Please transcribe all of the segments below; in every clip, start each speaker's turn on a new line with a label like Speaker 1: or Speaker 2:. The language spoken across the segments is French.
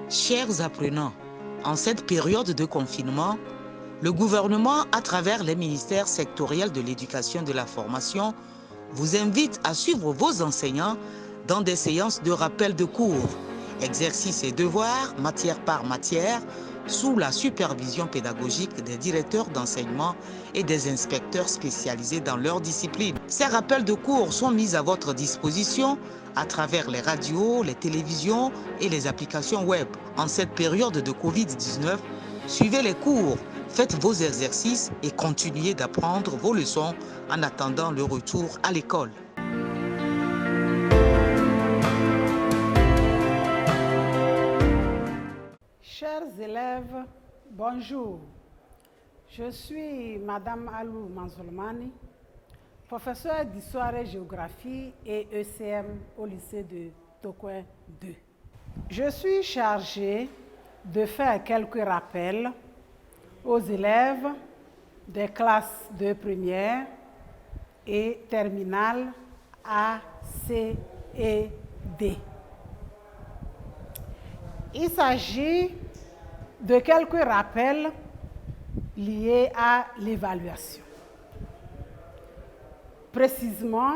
Speaker 1: Chers apprenants, en cette période de confinement, le gouvernement, à travers les ministères sectoriels de l'éducation et de la formation, vous invite à suivre vos enseignants dans des séances de rappel de cours, exercices et devoirs, matière par matière, sous la supervision pédagogique des directeurs d'enseignement et des inspecteurs spécialisés dans leur discipline. Ces rappels de cours sont mis à votre disposition à travers les radios, les télévisions et les applications web. En cette période de Covid-19, suivez les cours, faites vos exercices et continuez d'apprendre vos leçons en attendant le retour à l'école.
Speaker 2: Chers élèves, bonjour. Je suis Madame Alou Manzoulmani, professeure d'histoire et géographie et ECM au lycée de Tokouin 2. Je suis chargée de faire quelques rappels aux élèves des classes de première et terminale A, C et D. Il s'agit de quelques rappels liés à l'évaluation. Précisément,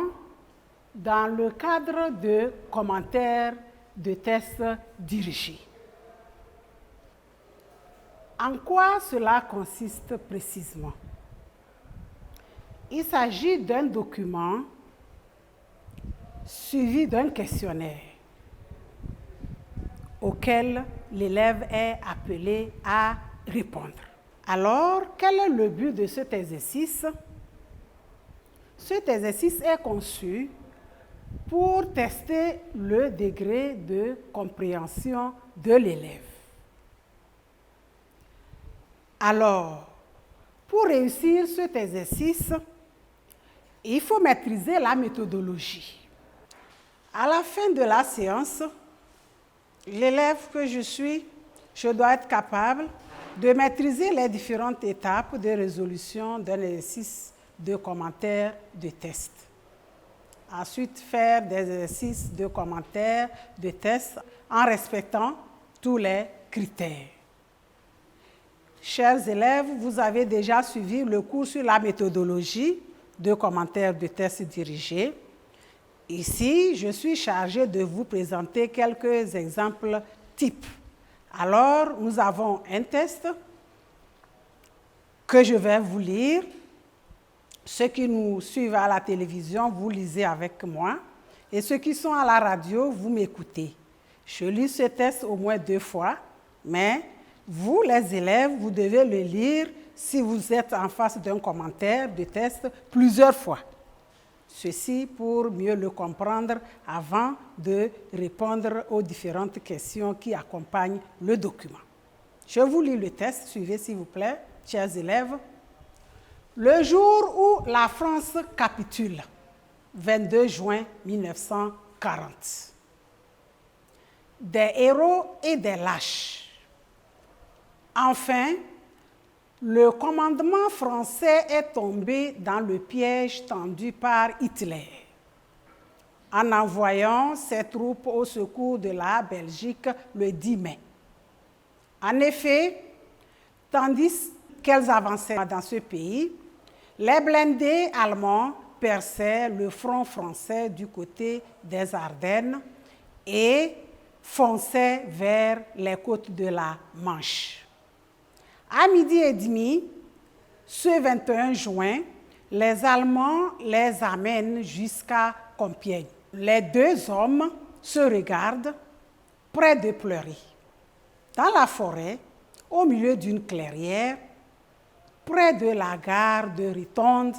Speaker 2: dans le cadre de commentaires de tests dirigés. En quoi cela consiste précisément? Il s'agit d'un document suivi d'un questionnaire auquel l'élève est appelé à répondre. Alors, quel est le but de cet exercice? Cet exercice est conçu pour tester le degré de compréhension de l'élève. Alors, pour réussir cet exercice, il faut maîtriser la méthodologie. À la fin de la séance, l'élève que je suis, je dois être capable de maîtriser les différentes étapes de résolution d'un exercice de commentaire de test. Ensuite, faire des exercices de commentaire de test en respectant tous les critères. Chers élèves, vous avez déjà suivi le cours sur la méthodologie de commentaire de test dirigé. Ici, je suis chargée de vous présenter quelques exemples types. Alors, nous avons un test que je vais vous lire. Ceux qui nous suivent à la télévision, vous lisez avec moi. Et ceux qui sont à la radio, vous m'écoutez. Je lis ce test au moins 2 fois, mais vous, les élèves, vous devez le lire si vous êtes en face d'un commentaire de test plusieurs fois. Ceci pour mieux le comprendre avant de répondre aux différentes questions qui accompagnent le document. Je vous lis le test, suivez s'il vous plaît, chers élèves. Le jour où la France capitule, 22 juin 1940. Des héros et des lâches. Enfin, le commandement français est tombé dans le piège tendu par Hitler en envoyant ses troupes au secours de la Belgique le 10 mai. En effet, tandis qu'elles avançaient dans ce pays, les blindés allemands perçaient le front français du côté des Ardennes et fonçaient vers les côtes de la Manche. À 12h30, ce 21 juin, les Allemands les amènent jusqu'à Compiègne. Les 2 hommes se regardent, près de pleurer. Dans la forêt, au milieu d'une clairière, près de la gare de Ritonde,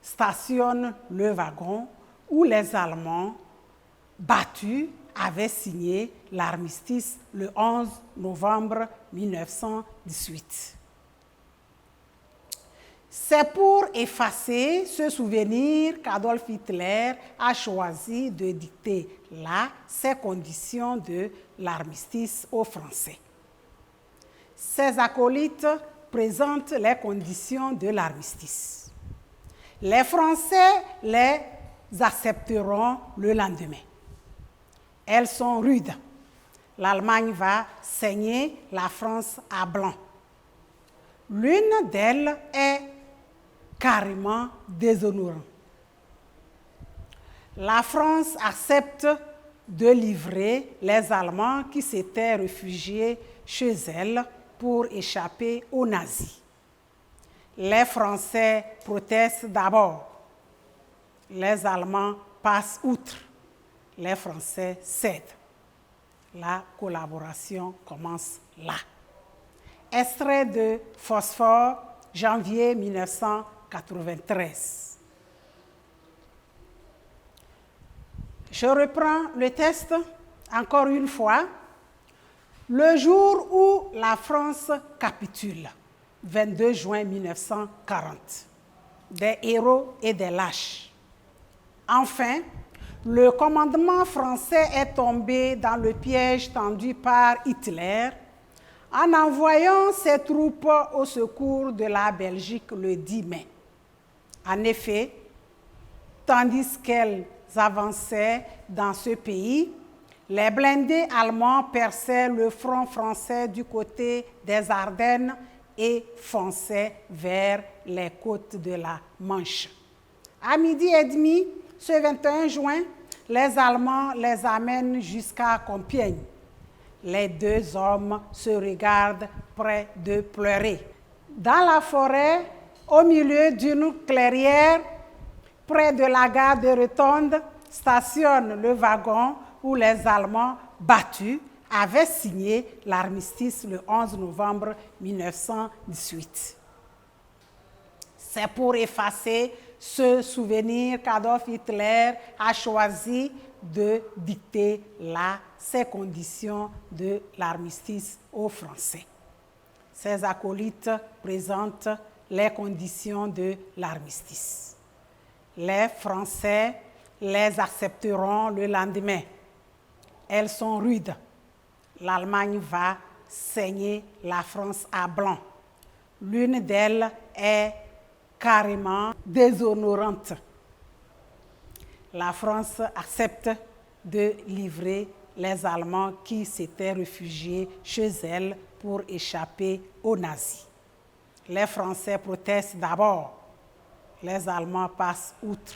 Speaker 2: stationne le wagon où les Allemands, battus, avaient signé l'armistice le 11 novembre 1918. C'est pour effacer ce souvenir qu'Adolf Hitler a choisi de dicter là ses conditions de l'armistice aux Français. Ses acolytes présentent les conditions de l'armistice. Les Français les accepteront le lendemain. Elles sont rudes. l'Allemagne va saigner la France à blanc. L'une d'elles est carrément déshonorante. La France accepte de livrer les Allemands qui s'étaient réfugiés chez elle pour échapper aux nazis. Les Français protestent d'abord. Les Allemands passent outre. Les Français cèdent. La collaboration commence là. Extrait de Phosphore, janvier 1993. Je reprends le texte encore une fois. Le jour où la France capitule, 22 juin 1940, des héros et des lâches. Enfin, le commandement français est tombé dans le piège tendu par Hitler en envoyant ses troupes au secours de la Belgique le 10 mai. En effet, tandis qu'elles avançaient dans ce pays, les blindés allemands perçaient le front français du côté des Ardennes et fonçaient vers les côtes de la Manche. À midi et demi, ce 21 juin, les Allemands les amènent jusqu'à Compiègne. Les deux hommes se regardent près de pleurer. Dans la forêt, au milieu d'une clairière, près de la gare de Rotonde, stationne le wagon où les Allemands battus avaient signé l'armistice le 11 novembre 1918. C'est pour effacer ce souvenir qu'Adolf Hitler a choisi de dicter là ces conditions de l'armistice aux Français. Ses acolytes présentent les conditions de l'armistice. Les Français les accepteront le lendemain. Elles sont rudes. L'Allemagne va saigner la France à blanc. L'une d'elles est carrément déshonorante. La France accepte de livrer les Allemands qui s'étaient réfugiés chez elle pour échapper aux nazis. Les Français protestent d'abord. Les Allemands passent outre.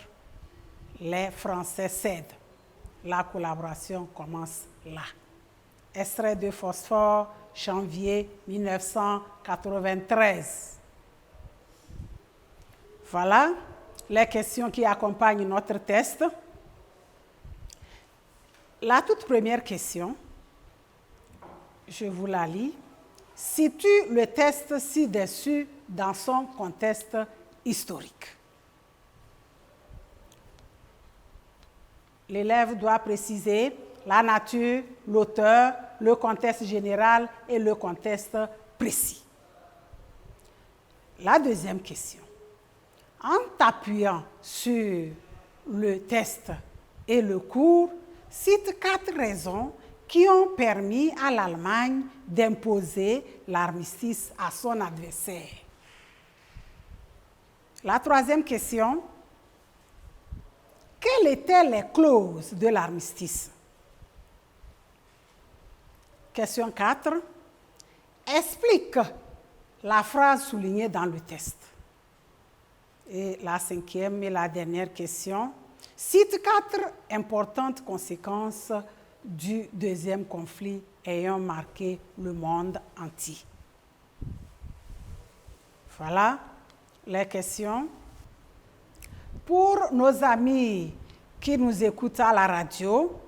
Speaker 2: Les Français cèdent. La collaboration commence là. Extrait de Phosphore, janvier 1993. Voilà les questions qui accompagnent notre test. La toute première question, je vous la lis. Situe le test ci-dessus dans son contexte historique. L'élève doit préciser la nature, l'auteur, le contexte général et le contexte précis. La deuxième question. En t'appuyant sur le test et le cours, cite 4 raisons qui ont permis à l'Allemagne d'imposer l'armistice à son adversaire. La troisième question. Quelles étaient les clauses de l'armistice? Question 4. Explique la phrase soulignée dans le test. Et la cinquième et la dernière question. Cite 4 importantes conséquences du deuxième conflit ayant marqué le monde entier. Voilà les questions. Pour nos amis qui nous écoutent à la radio,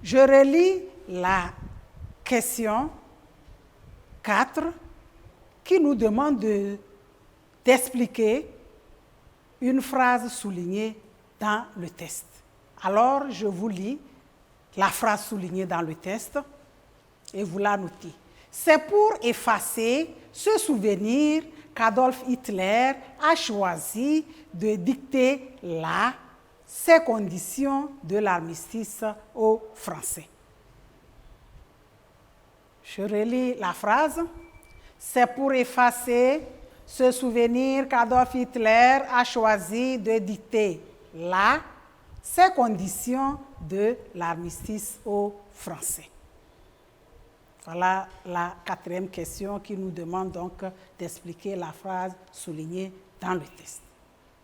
Speaker 2: je relis la question 4 qui nous demande d'expliquer une phrase soulignée dans le test. Alors, je vous lis la phrase soulignée dans le test et vous la notez. C'est pour effacer ce souvenir qu'Adolf Hitler a choisi de dicter là ces conditions de l'armistice aux Français. Je relis la phrase. C'est pour effacer ce souvenir qu'Adolf Hitler a choisi de dicter là ces conditions de l'armistice aux Français. Voilà la quatrième question qui nous demande donc d'expliquer la phrase soulignée dans le test.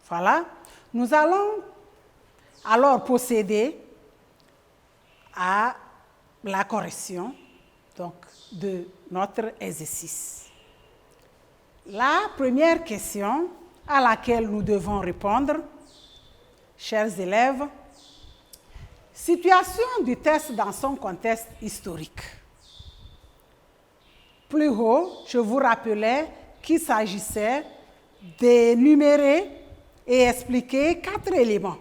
Speaker 2: Voilà, nous allons alors procéder à la correction donc, de notre exercice. La première question à laquelle nous devons répondre, chers élèves, situation du test dans son contexte historique. Plus haut, je vous rappelais qu'il s'agissait d'énumérer et expliquer 4 éléments.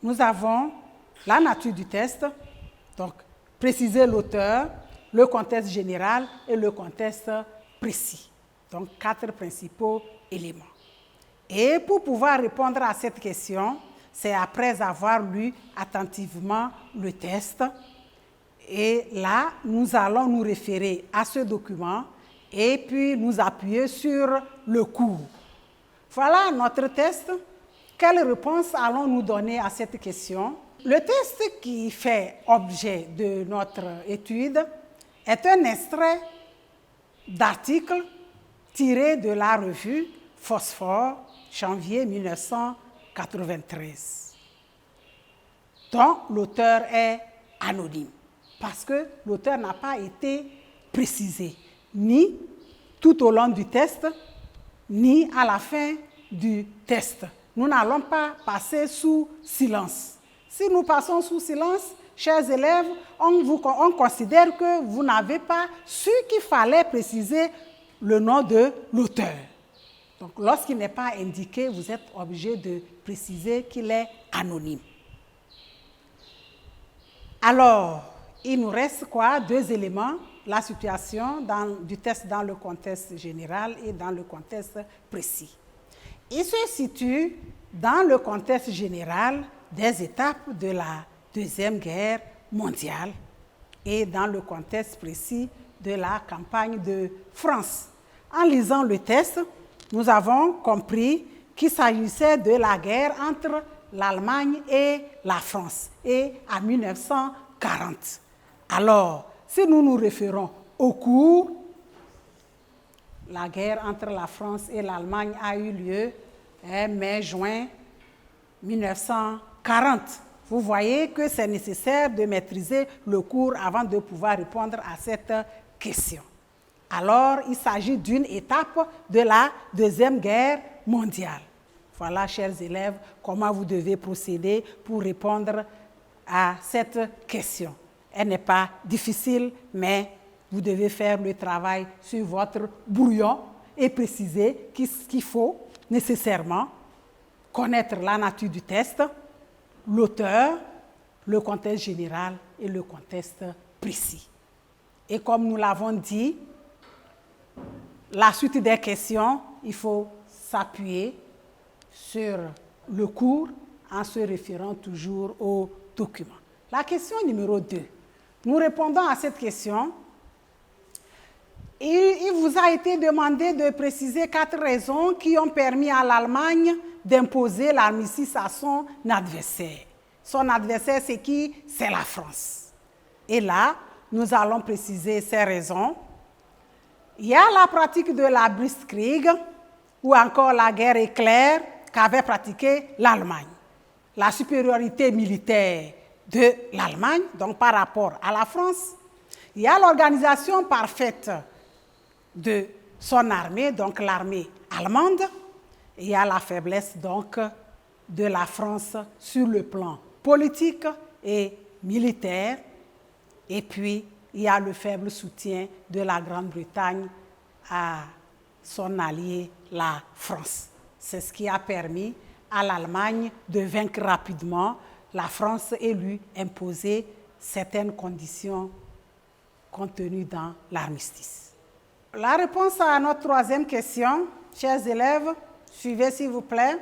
Speaker 2: Nous avons la nature du test, donc préciser l'auteur, le contexte général et le contexte précis. Donc 4 principaux éléments. Et pour pouvoir répondre à cette question, c'est après avoir lu attentivement le test. Et là, nous allons nous référer à ce document et puis nous appuyer sur le cours. Voilà notre test. Quelle réponse allons-nous donner à cette question? Le test qui fait objet de notre étude est un extrait d'article tiré de la revue Phosphore, janvier 1993, dont l'auteur est anonyme, parce que l'auteur n'a pas été précisé, ni tout au long du test, ni à la fin du test. Nous n'allons pas passer sous silence. Si nous passons sous silence, chers élèves, on considère que vous n'avez pas su qu'il fallait préciser le nom de l'auteur. Donc, lorsqu'il n'est pas indiqué, vous êtes obligé de préciser qu'il est anonyme. Alors, il nous reste quoi? 2 éléments, la situation du test dans le contexte général et dans le contexte précis. Il se situe dans le contexte général des étapes de la Deuxième Guerre mondiale et dans le contexte précis de la campagne de France. En lisant le test, nous avons compris qu'il s'agissait de la guerre entre l'Allemagne et la France, et en 1940. Alors, si nous nous référons au cours, la guerre entre la France et l'Allemagne a eu lieu mai-juin 1940. Vous voyez que c'est nécessaire de maîtriser le cours avant de pouvoir répondre à cette question. Alors, il s'agit d'une étape de la Deuxième Guerre mondiale. Voilà, chers élèves, comment vous devez procéder pour répondre à cette question. Elle n'est pas difficile, mais vous devez faire le travail sur votre brouillon et préciser qu'il faut nécessairement connaître la nature du test, l'auteur, le contexte général et le contexte précis. Et comme nous l'avons dit, la suite des questions, il faut s'appuyer sur le cours en se référant toujours au document. La question numéro 2. Nous répondons à cette question. Il vous a été demandé de préciser 4 raisons qui ont permis à l'Allemagne d'imposer l'armistice à son adversaire. Son adversaire, c'est qui? C'est la France. Et là, nous allons préciser ces raisons. Il y a la pratique de la Blitzkrieg, ou encore la guerre éclair qu'avait pratiquée l'Allemagne. La supériorité militaire de l'Allemagne, donc par rapport à la France. Il y a l'organisation parfaite de son armée, donc l'armée allemande. Il y a la faiblesse donc de la France sur le plan politique et militaire. Et puis, il y a le faible soutien de la Grande-Bretagne à son allié, la France. C'est ce qui a permis à l'Allemagne de vaincre rapidement la France et lui imposer certaines conditions contenues dans l'armistice. La réponse à notre 3e question, chers élèves, suivez s'il vous plaît.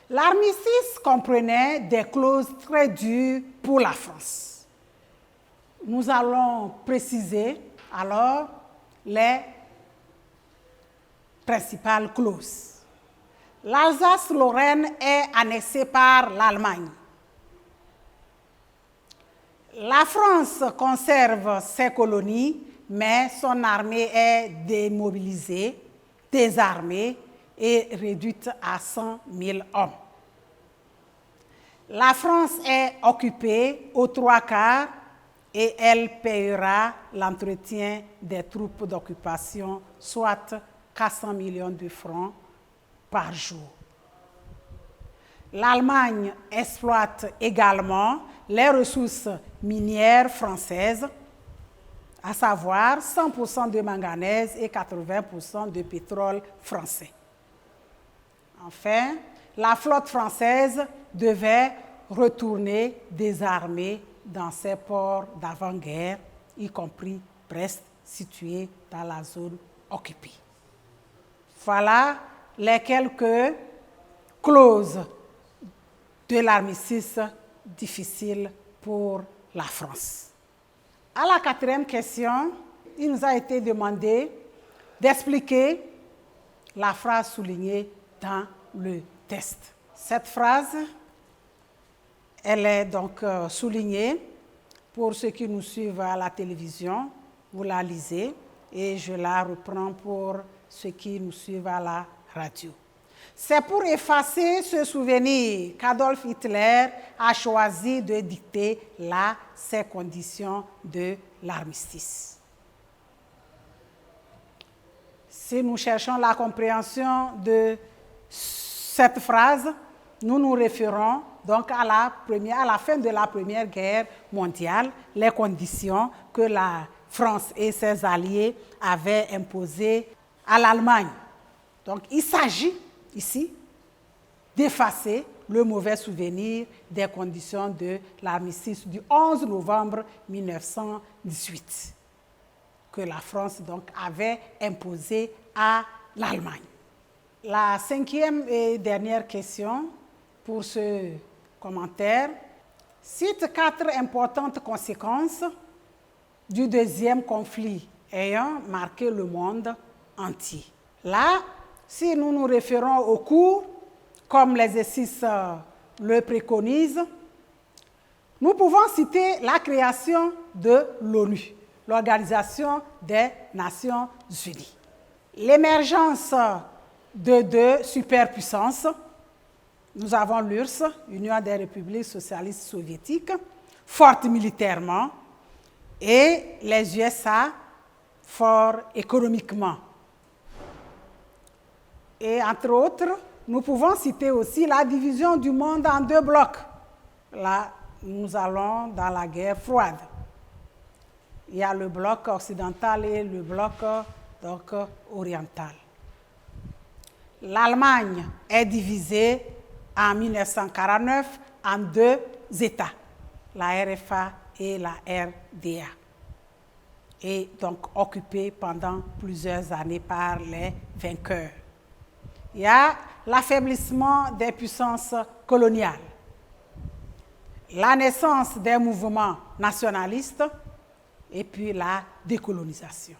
Speaker 2: L'armistice comprenait des clauses très dures pour la France. Nous allons préciser alors les principales clauses. L'Alsace-Lorraine est annexée par l'Allemagne. La France conserve ses colonies, mais son armée est démobilisée, désarmée et réduite à 100 000 hommes. La France est occupée aux 3/4 et elle paiera l'entretien des troupes d'occupation, soit 400 millions de francs par jour. L'Allemagne exploite également les ressources minières françaises, à savoir 100% de manganèse et 80% de pétrole français. Enfin, la flotte française devait retourner désarmée dans ses ports d'avant-guerre, y compris Brest, situé dans la zone occupée. Voilà les quelques clauses de l'armistice difficile pour la France. À la 4e question, il nous a été demandé d'expliquer la phrase soulignée dans le test. Cette phrase, elle est donc soulignée pour ceux qui nous suivent à la télévision. Vous la lisez et je la reprends pour ceux qui nous suivent à la radio. C'est pour effacer ce souvenir qu'Adolf Hitler a choisi de dicter là ses conditions de l'armistice. Si nous cherchons la compréhension de cette phrase, nous nous référons donc à la fin de la Première Guerre mondiale, les conditions que la France et ses alliés avaient imposées à l'Allemagne. Donc il s'agit ici d'effacer le mauvais souvenir des conditions de l'armistice du 11 novembre 1918 que la France donc avait imposé à l'Allemagne. La 5e et dernière question pour ce commentaire cite 4 importantes conséquences du 2e conflit ayant marqué le monde entier. Là, si nous nous référons au cours, comme l'exercice le préconise, nous pouvons citer la création de l'ONU, l'Organisation des Nations Unies. L'émergence de 2 superpuissances, nous avons l'URSS, Union des républiques socialistes soviétiques, forte militairement, et les USA, forts économiquement. Et entre autres, nous pouvons citer aussi la division du monde en 2 blocs. Là, nous allons dans la guerre froide. Il y a le bloc occidental et le bloc donc, oriental. L'Allemagne est divisée en 1949 en 2 États, la RFA et la RDA, et donc occupée pendant plusieurs années par les vainqueurs. Il y a l'affaiblissement des puissances coloniales, la naissance des mouvements nationalistes et puis la décolonisation.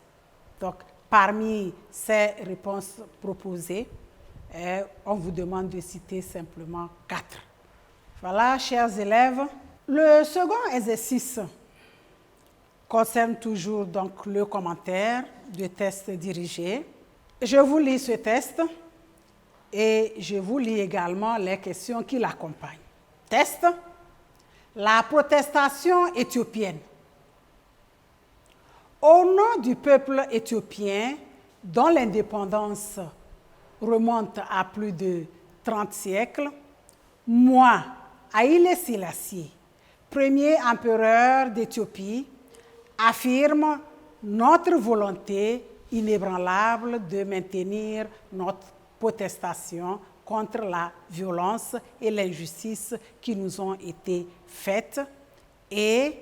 Speaker 2: Donc, parmi ces réponses proposées, on vous demande de citer simplement 4. Voilà, chers élèves. Le second exercice concerne toujours donc le commentaire du test dirigé. Je vous lis ce test et je vous lis également les questions qui l'accompagnent. Test. La protestation éthiopienne. Au nom du peuple éthiopien, dont l'indépendance remonte à plus de 30 siècles, moi, Haïlé Sélassié, premier empereur d'Éthiopie, affirme notre volonté inébranlable de maintenir notre protestation contre la violence et l'injustice qui nous ont été faites et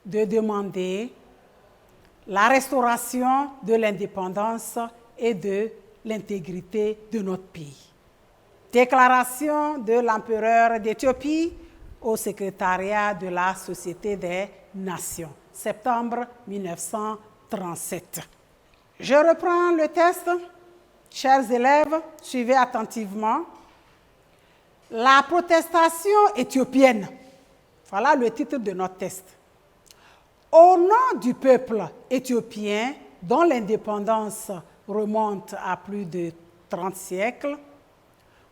Speaker 2: de demander la restauration de l'indépendance et de l'intégrité de notre pays. Déclaration de l'empereur d'Éthiopie au secrétariat de la Société des Nations, septembre 1937. Je reprends le test. Chers élèves, suivez attentivement. La protestation éthiopienne, voilà le titre de notre test. Au nom du peuple éthiopien, dont l'indépendance remonte à plus de 30 siècles,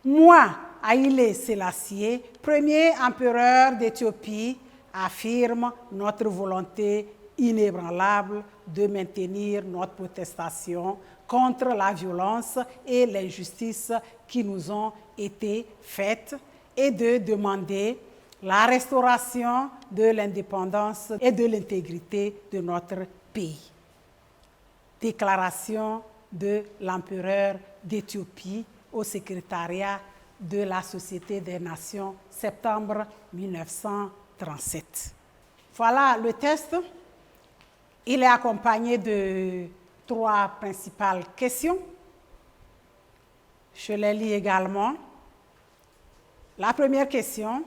Speaker 2: moi, Haïlé Sélassié, premier empereur d'Éthiopie, affirme notre volonté inébranlable de maintenir notre protestation contre la violence et l'injustice qui nous ont été faites et de demander la restauration de l'indépendance et de l'intégrité de notre pays. Déclaration de l'empereur d'Éthiopie au secrétariat de la Société des Nations, septembre 1937. Voilà le test. Il est accompagné de 3 principales questions. Je les lis également. La première question: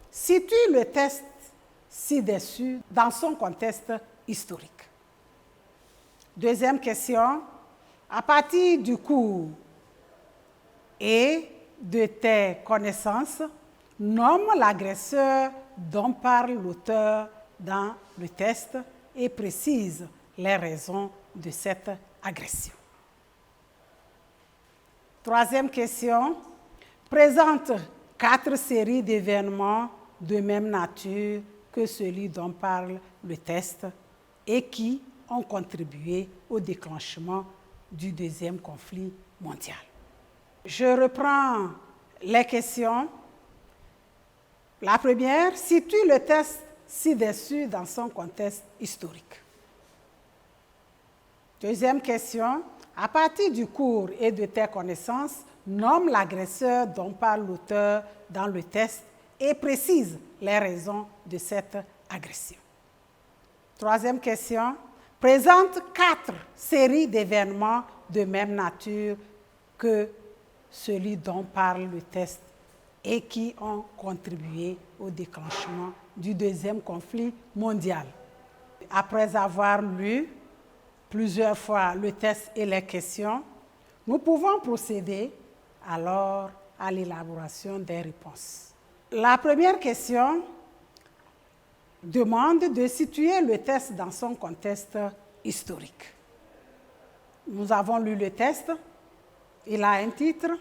Speaker 2: situe le test ci-dessus dans son contexte historique. Deuxième question: à partir du cours et de tes connaissances, nomme l'agresseur dont parle l'auteur dans le test et précise les raisons de cette agression. Troisième question: présente 4 séries d'événements de même nature que celui dont parle le test et qui ont contribué au déclenchement du deuxième conflit mondial. Je reprends les questions. La première: situe le test ci-dessus dans son contexte historique. Deuxième question: à partir du cours et de tes connaissances, nomme l'agresseur dont parle l'auteur dans le test et précise les raisons de cette agression. Troisième question: présente 4 séries d'événements de même nature que celui dont parle le test et qui ont contribué au déclenchement du deuxième conflit mondial. Après avoir lu plusieurs fois le test et les questions, nous pouvons procéder alors à l'élaboration des réponses. La première question demande de situer le test dans son contexte historique. Nous avons lu le test, il a un titre,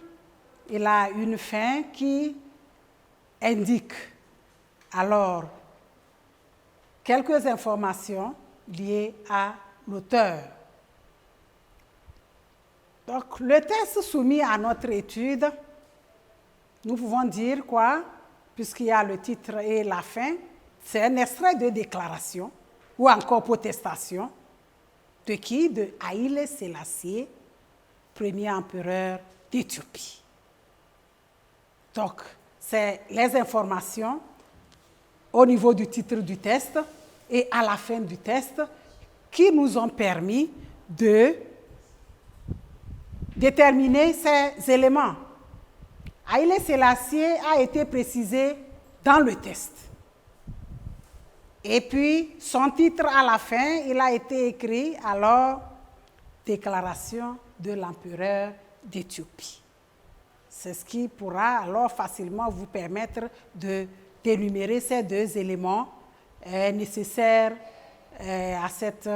Speaker 2: il a une fin qui indique alors quelques informations liées à l'auteur. Donc, le test soumis à notre étude, nous pouvons dire quoi, puisqu'il y a le titre et la fin, c'est un extrait de déclaration ou encore protestation de qui? De Haïlé Sélassié, premier empereur d'Éthiopie. Donc, c'est les informations au niveau du titre du test et à la fin du test qui nous ont permis de déterminer ces éléments. Haïlé Sélassié a été précisé dans le test. Et puis, son titre à la fin, il a été écrit alors « Déclaration de l'empereur d'Éthiopie ». C'est ce qui pourra alors facilement vous permettre d'énumérer ces 2 éléments nécessaires à cette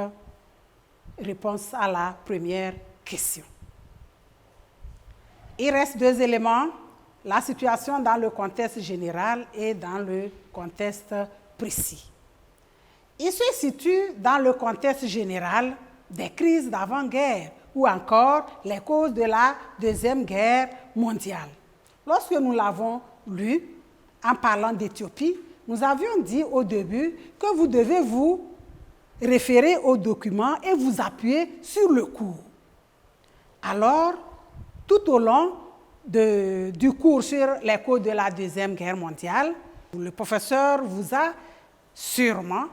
Speaker 2: réponse à la première question. Il reste 2 éléments, la situation dans le contexte général et dans le contexte précis. Il se situe dans le contexte général des crises d'avant-guerre ou encore les causes de la Deuxième Guerre mondiale. Lorsque nous l'avons lu, en parlant d'Éthiopie, nous avions dit au début que vous devez vous référer aux documents et vous appuyer sur le cours. Alors, tout au long du cours sur les causes de la Deuxième Guerre mondiale, le professeur vous a sûrement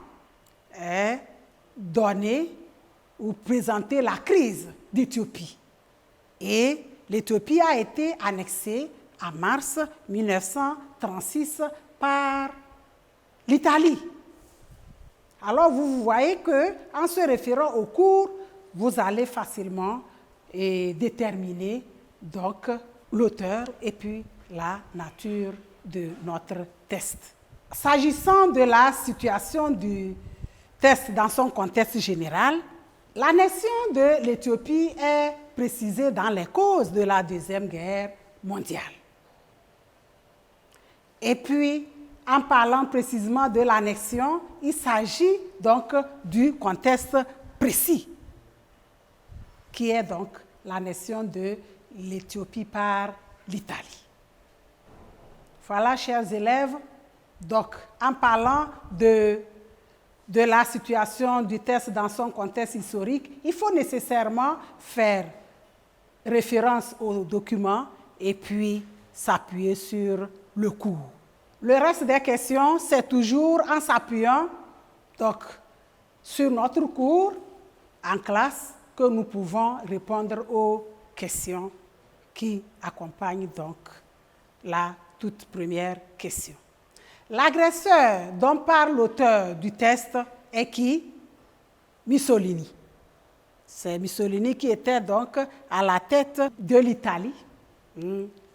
Speaker 2: donné ou présenté la crise d'Éthiopie. Et l'Éthiopie a été annexée en mars 1936 par l'Italie. Alors vous voyez qu'en se référant au cours, vous allez facilement déterminer donc l'auteur et puis la nature de notre test. S'agissant de la situation du test dans son contexte général, l'annexion de l'Éthiopie est précisée dans les causes de la Deuxième Guerre mondiale. Et puis, en parlant précisément de l'annexion, il s'agit donc du contexte précis, qui est donc l'annexion de l'Éthiopie par l'Italie. Voilà, chers élèves, donc en parlant de la situation du test dans son contexte historique, il faut nécessairement faire référence aux documents et puis s'appuyer sur le cours. Le reste des questions, c'est toujours en s'appuyant donc, sur notre cours en classe que nous pouvons répondre aux questions qui accompagnent donc la toute première question. L'agresseur dont parle l'auteur du test est qui? Mussolini. C'est Mussolini qui était donc à la tête de l'Italie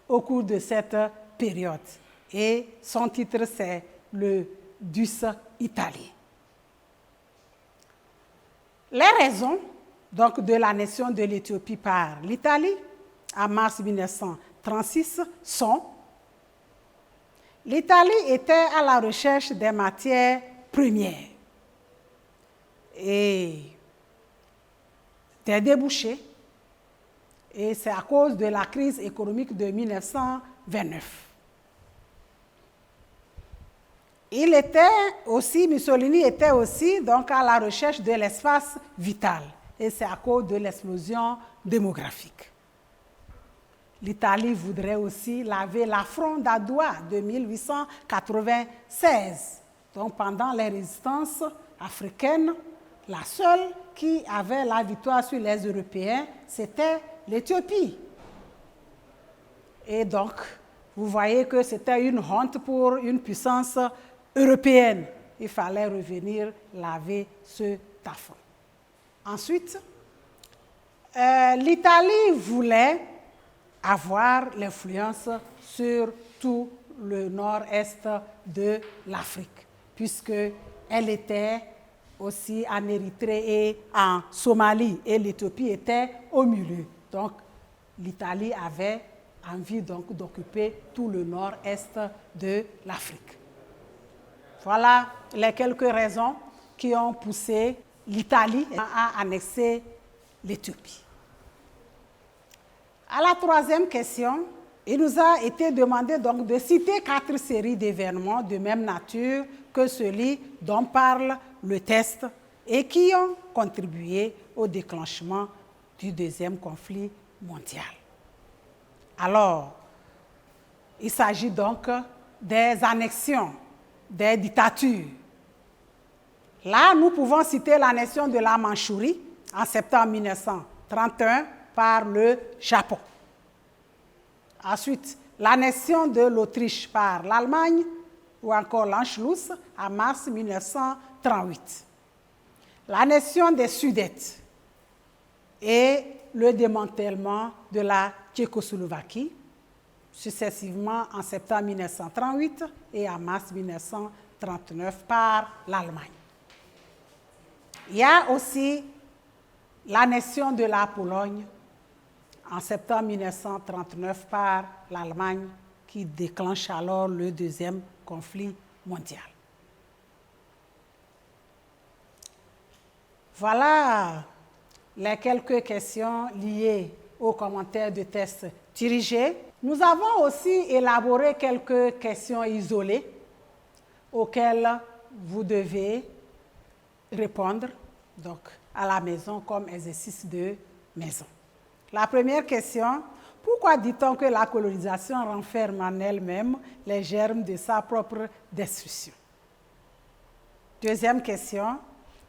Speaker 2: au cours de cette période. Et son titre, c'est le Duce italien. Les raisons donc, de l'annexion de l'Éthiopie par l'Italie en mars 1936 sont: l'Italie était à la recherche des matières premières et des débouchés, et c'est à cause de la crise économique de 1929. Mussolini était aussi donc à la recherche de l'espace vital, et c'est à cause de l'explosion démographique. L'Italie voudrait aussi laver l'affront d'Adoua de 1896. Donc pendant les résistances africaines, la seule qui avait la victoire sur les Européens, c'était l'Éthiopie. Et donc, vous voyez que c'était une honte pour une puissance européenne. Il fallait revenir laver ce affront. Ensuite, l'Italie voulait avoir l'influence sur tout le nord-est de l'Afrique, puisqu'elle était aussi en Érythrée et en Somalie, et l'Éthiopie était au milieu. Donc, l'Italie avait envie donc d'occuper tout le nord-est de l'Afrique. Voilà les quelques raisons qui ont poussé l'Italie à annexer l'Éthiopie. À la troisième question, il nous a été demandé donc de citer 4 séries d'événements de même nature que celui dont parle le test et qui ont contribué au déclenchement du deuxième conflit mondial. Alors, il s'agit donc des annexions, des dictatures. Là, nous pouvons citer l'annexion de la Mandchourie en septembre 1931 par le Japon. Ensuite, l'annexion de l'Autriche par l'Allemagne ou encore l'Anschluss en mars 1938. L'annexion des Sudètes et le démantèlement de la Tchécoslovaquie, successivement en septembre 1938 et en mars 1939 par l'Allemagne. Il y a aussi l'annexion de la Pologne en septembre 1939 par l'Allemagne qui déclenche alors le deuxième conflit mondial. Voilà les quelques questions liées aux commentaires de tests dirigés. Nous avons aussi élaboré quelques questions isolées auxquelles vous devez répondre donc, à la maison comme exercice de maison. La première question: pourquoi dit-on que la colonisation renferme en elle-même les germes de sa propre destruction? Deuxième question: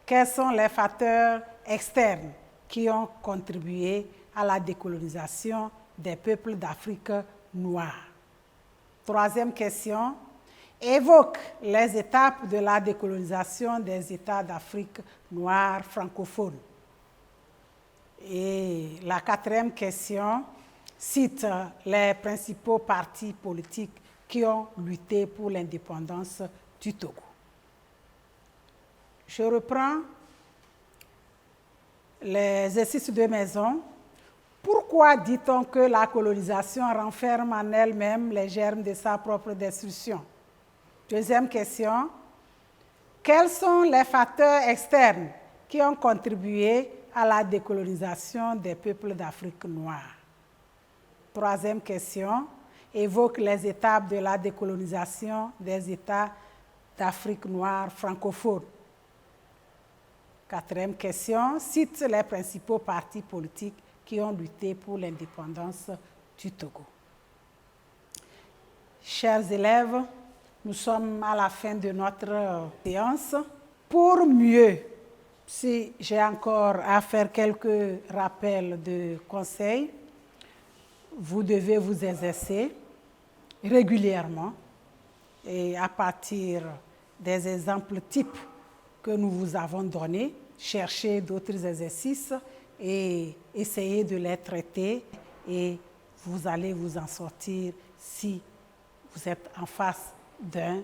Speaker 2: quels sont les facteurs externes qui ont contribué à la décolonisation des peuples d'Afrique noire? Troisième question: évoque les étapes de la décolonisation des États d'Afrique noire francophone. Et la quatrième question: cite les principaux partis politiques qui ont lutté pour l'indépendance du Togo. Je reprends l'exercice de maison. Pourquoi dit-on que la colonisation renferme en elle-même les germes de sa propre destruction? Deuxième question. Quels sont les facteurs externes qui ont contribué à la décolonisation des peuples d'Afrique noire? Troisième question. Évoque les étapes de la décolonisation des États d'Afrique noire francophone. Quatrième question. Cite les principaux partis politiques qui ont lutté pour l'indépendance du Togo. Chers élèves, nous sommes à la fin de notre séance. Pour mieux, si j'ai encore à faire quelques rappels de conseils, vous devez vous exercer régulièrement et à partir des exemples types que nous vous avons donnés, cherchez d'autres exercices et essayez de les traiter et vous allez vous en sortir si vous êtes en face d'un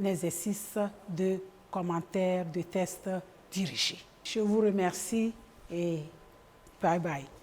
Speaker 2: exercice de commentaire, de test dirigé. Je vous remercie et bye bye.